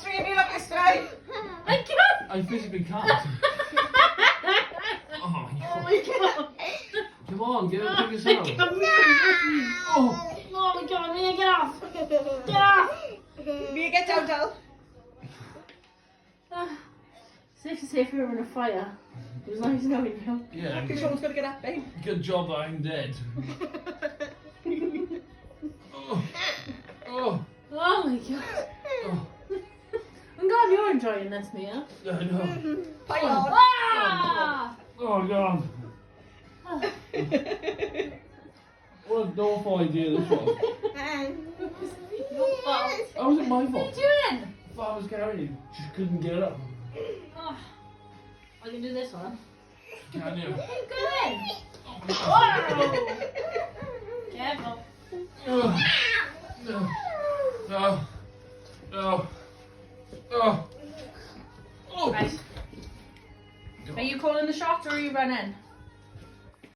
three of you look this way. I can't. I physically can't. Oh, Oh my god. come on, get it pick yourself. Oh. Oh my god, Mia, get off. Get off. Mia, get down, doll. Safe to say if we were in a fire. It was nice knowing you. Yeah, Because Sean's going to get up, babe. good job that I'm dead. Oh, oh, Oh my god. oh. I'm glad you're enjoying this, Mia. I know. Bye, Lord. Ah! Oh god. What a awful idea this was. How was it my What are fault? you doing? If I was carrying you, just couldn't get up. Oh. I can do this one. Can you? Go in. Whoa! Careful. Oh, no. No. No. Oh. Oh. Right. Are you calling the shots or are you running?